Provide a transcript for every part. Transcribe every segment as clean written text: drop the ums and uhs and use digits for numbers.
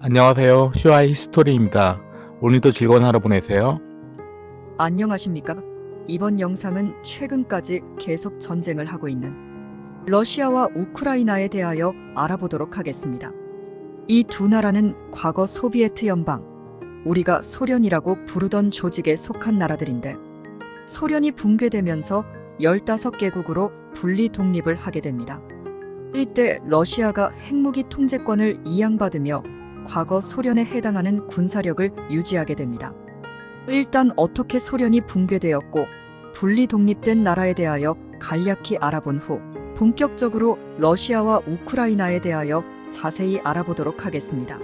안녕하세요. 슈아의 히스토리입니다. 오늘도 즐거운 하루 보내세요. 안녕하십니까? 이번 영상은 최근까지 계속 전쟁을 하고 있는 러시아와 우크라이나에 대하여 알아보도록 하겠습니다. 이 두 나라는 과거 소비에트 연방, 우리가 소련이라고 부르던 조직에 속한 나라들인데 소련이 붕괴되면서 15개국으로 분리 독립을 하게 됩니다. 이때 러시아가 핵무기 통제권을 이양받으며 과거 소련에 해당하는 군사력을 유지하게 됩니다. 일단 어떻게 소련이 붕괴되었고 분리 독립된 나라에 대하여 간략히 알아본 후 본격적으로 러시아와 우크라이나에 대하여 자세히 알아보도록 하겠습니다.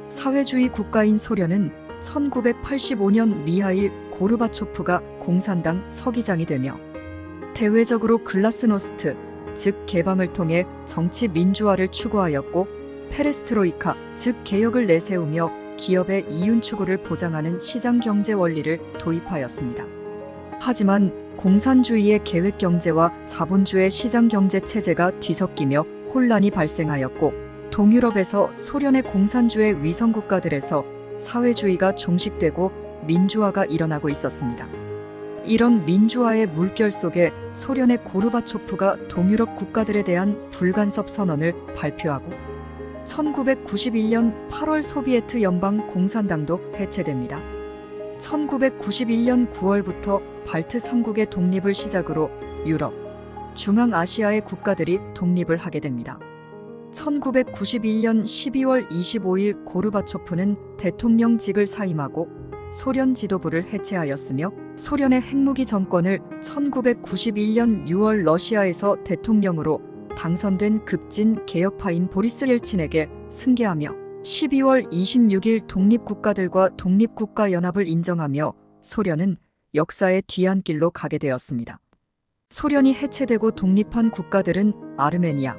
사회주의 국가인 소련은 1985년 미하일 고르바초프가 공산당 서기장이 되며 대외적으로 글라스노스트, 즉 개방을 통해 정치 민주화를 추구하였고 페레스트로이카, 즉 개혁을 내세우며 기업의 이윤 추구를 보장하는 시장 경제 원리를 도입하였습니다. 하지만 공산주의의 계획 경제와 자본주의 시장 경제 체제가 뒤섞이며 혼란이 발생하였고 동유럽에서 소련의 공산주의 위성 국가들에서 사회주의가 종식되고 민주화가 일어나고 있었습니다. 이런 민주화의 물결 속에 소련의 고르바초프가 동유럽 국가들에 대한 불간섭 선언을 발표하고 1991년 8월 소비에트 연방 공산당도 해체됩니다. 1991년 9월부터 발트 3국의 독립을 시작으로 유럽, 중앙아시아의 국가들이 독립을 하게 됩니다. 1991년 12월 25일 고르바초프는 대통령직을 사임하고 소련 지도부를 해체하였으며 소련의 핵무기 정권을 1991년 6월 러시아에서 대통령으로 당선된 급진 개혁파인 보리스 옐친에게 승계하며 12월 26일 독립국가들과 독립국가연합을 인정하며 소련은 역사의 뒤안길로 가게 되었습니다. 소련이 해체되고 독립한 국가들은 아르메니아,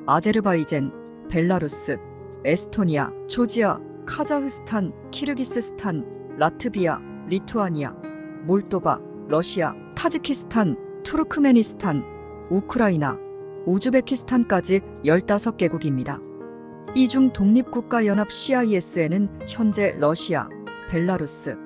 아제르바이젠, 벨라루스, 에스토니아, 조지아, 카자흐스탄, 키르기스스탄, 라트비아, 리투아니아, 몰도바, 러시아, 타지키스탄, 투르크메니스탄, 우크라이나, 우즈베키스탄까지 15개국입니다. 이 중 독립국가연합 CIS에는 현재 러시아, 벨라루스,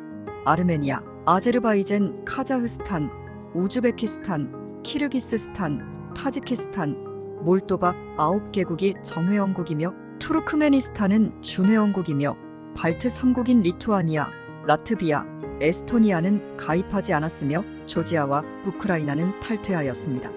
아르메니아, 아제르바이젠, 카자흐스탄, 우즈베키스탄, 키르기스스탄, 타지키스탄, 몰도바 9개국이 정회원국이며 투르크메니스탄은 준회원국이며 발트 3국인 리투아니아, 라트비아, 에스토니아는 가입하지 않았으며 조지아와 우크라이나는 탈퇴하였습니다.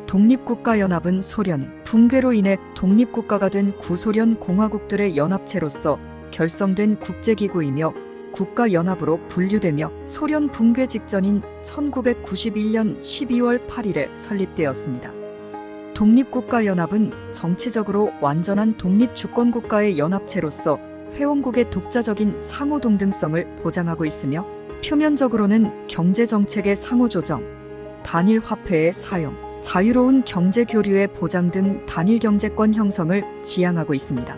독립국가연합은 소련이 붕괴로 인해 독립국가가 된 구소련 공화국들의 연합체로서 결성된 국제기구이며 국가연합으로 분류되며 소련 붕괴 직전인 1991년 12월 8일에 설립되었습니다. 독립국가연합은 정치적으로 완전한 독립주권국가의 연합체로서 회원국의 독자적인 상호동등성을 보장하고 있으며 표면적으로는 경제정책의 상호조정, 단일 화폐의 사용, 자유로운 경제교류의 보장 등 단일 경제권 형성을 지향하고 있습니다.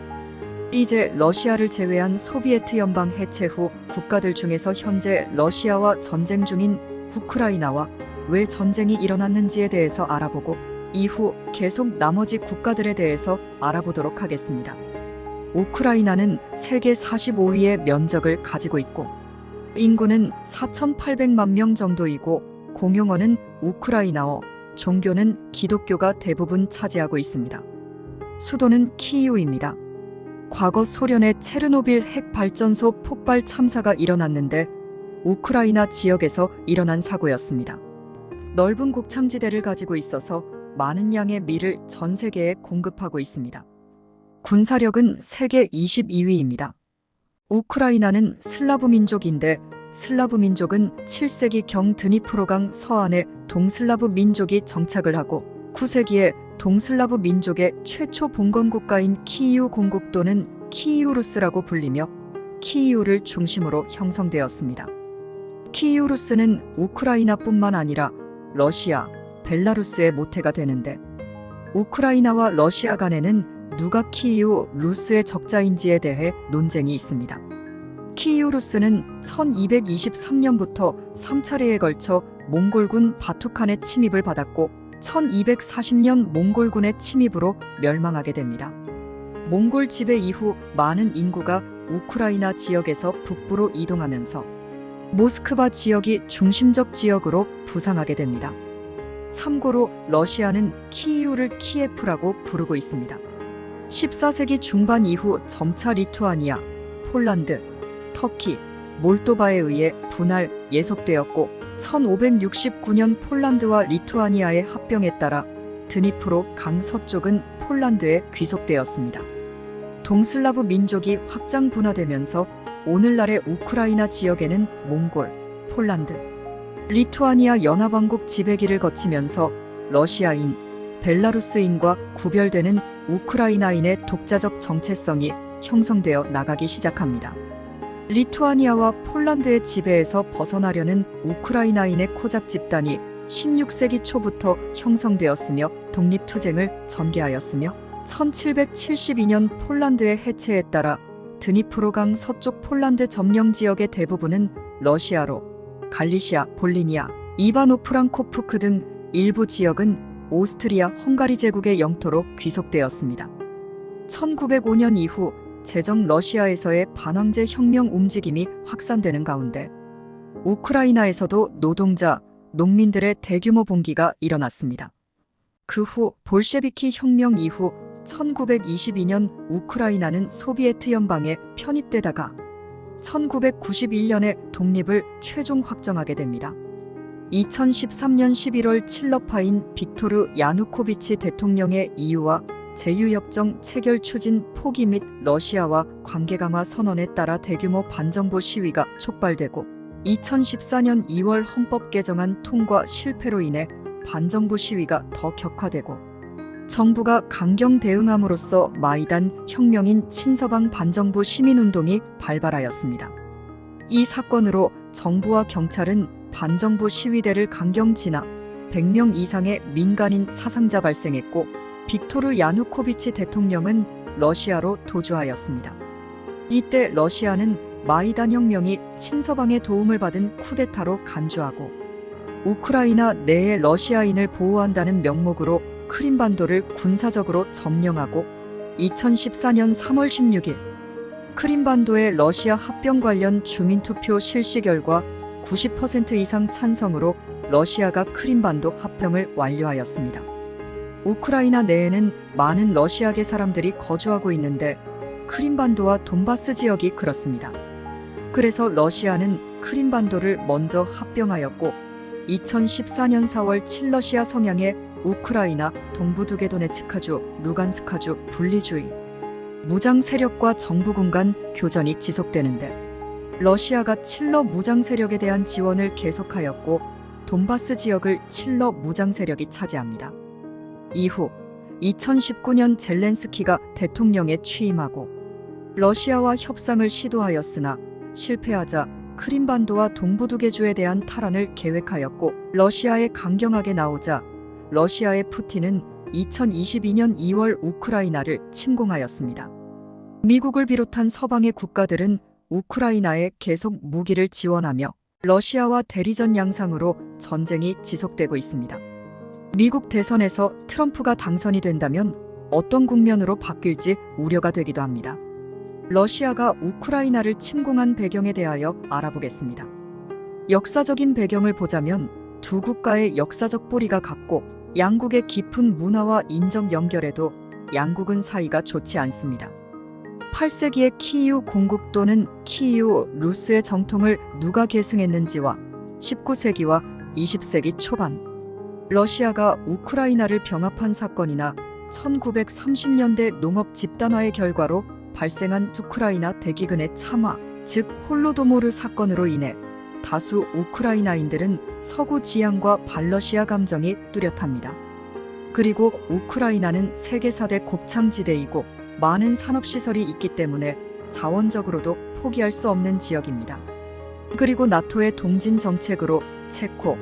이제 러시아를 제외한 소비에트 연방 해체 후 국가들 중에서 현재 러시아와 전쟁 중인 우크라이나와 왜 전쟁이 일어났는지에 대해서 알아보고 이후 계속 나머지 국가들에 대해서 알아보도록 하겠습니다. 우크라이나는 세계 45위의 면적을 가지고 있고 인구는 4,800만 명 정도이고 공용어는 우크라이나어, 종교는 기독교가 대부분 차지하고 있습니다. 수도는 키이우입니다. 과거 소련의 체르노빌 핵발전소 폭발 참사가 일어났는데 우크라이나 지역에서 일어난 사고였습니다. 넓은 곡창지대를 가지고 있어서 많은 양의 밀을 전 세계에 공급하고 있습니다. 군사력은 세계 22위입니다. 우크라이나는 슬라브 민족인데 슬라브 민족은 7세기경 드니프로강 서안에 동슬라브 민족이 정착을 하고 9세기에 동슬라브 민족의 최초 봉건 국가인 키이우 공국도는 키이우루스라고 불리며 키이우를 중심으로 형성되었습니다. 키이우루스는 우크라이나뿐만 아니라 러시아, 벨라루스의 모태가 되는데 우크라이나와 러시아 간에는 누가 키이우 루스의 적자인지에 대해 논쟁이 있습니다. 키이우루스는 1223년부터 3차례에 걸쳐 몽골군 바투칸의 침입을 받았고 1240년 몽골군의 침입으로 멸망하게 됩니다. 몽골 지배 이후 많은 인구가 우크라이나 지역에서 북부로 이동하면서 모스크바 지역이 중심적 지역으로 부상하게 됩니다. 참고로 러시아는 키이우를 키예프라고 부르고 있습니다. 14세기 중반 이후 점차 리투아니아, 폴란드, 터키, 몰도바에 의해 분할, 예속되었고 1569년 폴란드와 리투아니아의 합병에 따라 드니프로 강 서쪽은 폴란드에 귀속되었습니다. 동슬라브 민족이 확장 분화되면서 오늘날의 우크라이나 지역에는 몽골, 폴란드, 리투아니아 연합왕국 지배기를 거치면서 러시아인, 벨라루스인과 구별되는 우크라이나인의 독자적 정체성이 형성되어 나가기 시작합니다. 리투아니아와 폴란드의 지배에서 벗어나려는 우크라이나인의 코작 집단이 16세기 초부터 형성되었으며 독립투쟁을 전개하였으며 1772년 폴란드의 해체에 따라 드니프로강 서쪽 폴란드 점령 지역의 대부분은 러시아로, 갈리시아, 볼리니아, 이바노프랑코프크 등 일부 지역은 오스트리아 헝가리 제국의 영토로 귀속되었습니다. 1905년 이후 제정 러시아에서의 반왕제 혁명 움직임이 확산되는 가운데 우크라이나에서도 노동자, 농민들의 대규모 봉기가 일어났습니다. 그 후 볼셰비키 혁명 이후 1922년 우크라이나는 소비에트 연방에 편입되다가 1991년에 독립을 최종 확정하게 됩니다. 2013년 11월 칠러파인 빅토르 야누코비치 대통령의 이유와 제휴협정 체결 추진 포기 및 러시아와 관계 강화 선언에 따라 대규모 반정부 시위가 촉발되고 2014년 2월 헌법 개정안 통과 실패로 인해 반정부 시위가 더 격화되고 정부가 강경 대응함으로써 마이단 혁명인 친서방 반정부 시민운동이 발발하였습니다. 이 사건으로 정부와 경찰은 반정부 시위대를 강경 진압, 100명 이상의 민간인 사상자 발생했고 빅토르 야누코비치 대통령은 러시아로 도주하였습니다. 이때 러시아는 마이단 혁명이 친서방의 도움을 받은 쿠데타로 간주하고 우크라이나 내에 러시아인을 보호한다는 명목으로 크림반도를 군사적으로 점령하고 2014년 3월 16일 크림반도의 러시아 합병 관련 주민투표 실시 결과 90% 이상 찬성으로 러시아가 크림반도 합병을 완료하였습니다. 우크라이나 내에는 많은 러시아계 사람들이 거주하고 있는데 크림반도와 돈바스 지역이 그렇습니다. 그래서 러시아는 크림반도를 먼저 합병하였고 2014년 4월 친러시아 성향의 우크라이나 동부두게도네츠카주, 루간스카주 분리주의 무장 세력과 정부군 간 교전이 지속되는데 러시아가 칠러 무장 세력에 대한 지원을 계속하였고 돈바스 지역을 칠러 무장 세력이 차지합니다. 이후 2019년 젤렌스키가 대통령에 취임하고 러시아와 협상을 시도하였으나 실패하자 크림반도와 동부두개주에 대한 탈환을 계획하였고 러시아에 강경하게 나오자 러시아의 푸틴은 2022년 2월 우크라이나를 침공하였습니다. 미국을 비롯한 서방의 국가들은 우크라이나에 계속 무기를 지원하며 러시아와 대리전 양상으로 전쟁이 지속되고 있습니다. 미국 대선에서 트럼프가 당선이 된다면 어떤 국면으로 바뀔지 우려가 되기도 합니다. 러시아가 우크라이나를 침공한 배경에 대하여 알아보겠습니다. 역사적인 배경을 보자면 두 국가의 역사적 뿌리가 같고 양국의 깊은 문화와 인적 연결에도 양국은 사이가 좋지 않습니다. 8세기의 키이우 공국도는 키이우 루스의 정통을 누가 계승했는지와 19세기와 20세기 초반 러시아가 우크라이나를 병합한 사건이나 1930년대 농업 집단화의 결과로 발생한 우크라이나 대기근의 참화, 즉 홀로도모르 사건으로 인해 다수 우크라이나인들은 서구 지향과 반러시아 감정이 뚜렷합니다. 그리고 우크라이나는 세계 4대 곡창지대이고 많은 산업시설이 있기 때문에 자원적으로도 포기할 수 없는 지역입니다. 그리고 나토의 동진 정책으로 체코,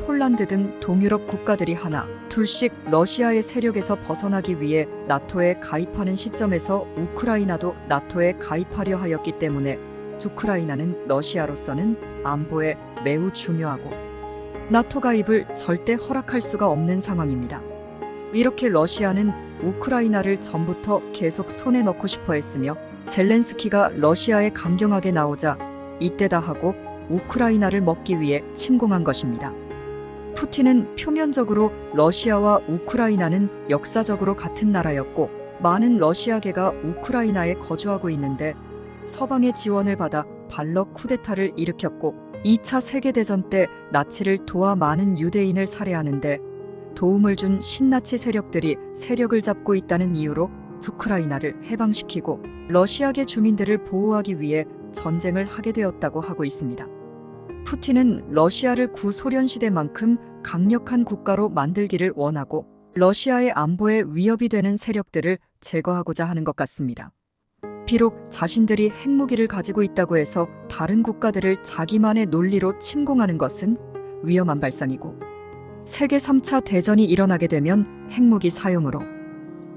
폴란드 등 동유럽 국가들이 하나, 둘씩 러시아의 세력에서 벗어나기 위해 나토에 가입하는 시점에서 우크라이나도 나토에 가입하려 하였기 때문에 우크라이나는 러시아로서는 안보에 매우 중요하고 나토 가입을 절대 허락할 수가 없는 상황입니다. 이렇게 러시아는 우크라이나를 전부터 계속 손에 넣고 싶어 했으며 젤렌스키가 러시아에 강경하게 나오자 이때다 하고 우크라이나를 먹기 위해 침공한 것입니다. 푸틴은 표면적으로 러시아와 우크라이나는 역사적으로 같은 나라였고 많은 러시아계가 우크라이나에 거주하고 있는데 서방의 지원을 받아 발럭 쿠데타를 일으켰고 2차 세계대전 때 나치를 도와 많은 유대인을 살해하는데 도움을 준 신나치 세력들이 세력을 잡고 있다는 이유로 우크라이나를 해방시키고 러시아계 주민들을 보호하기 위해 전쟁을 하게 되었다고 하고 있습니다. 푸틴은 러시아를 구소련 시대만큼 강력한 국가로 만들기를 원하고 러시아의 안보에 위협이 되는 세력들을 제거하고자 하는 것 같습니다. 비록 자신들이 핵무기를 가지고 있다고 해서 다른 국가들을 자기만의 논리로 침공하는 것은 위험한 발상이고 세계 3차 대전이 일어나게 되면 핵무기 사용으로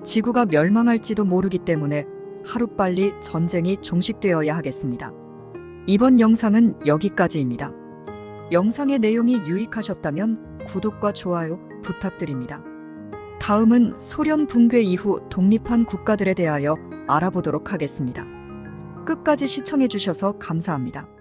지구가 멸망할지도 모르기 때문에 하루빨리 전쟁이 종식되어야 하겠습니다. 이번 영상은 여기까지입니다. 영상의 내용이 유익하셨다면 구독과 좋아요 부탁드립니다. 다음은 소련 붕괴 이후 독립한 국가들에 대하여 알아보도록 하겠습니다. 끝까지 시청해 주셔서 감사합니다.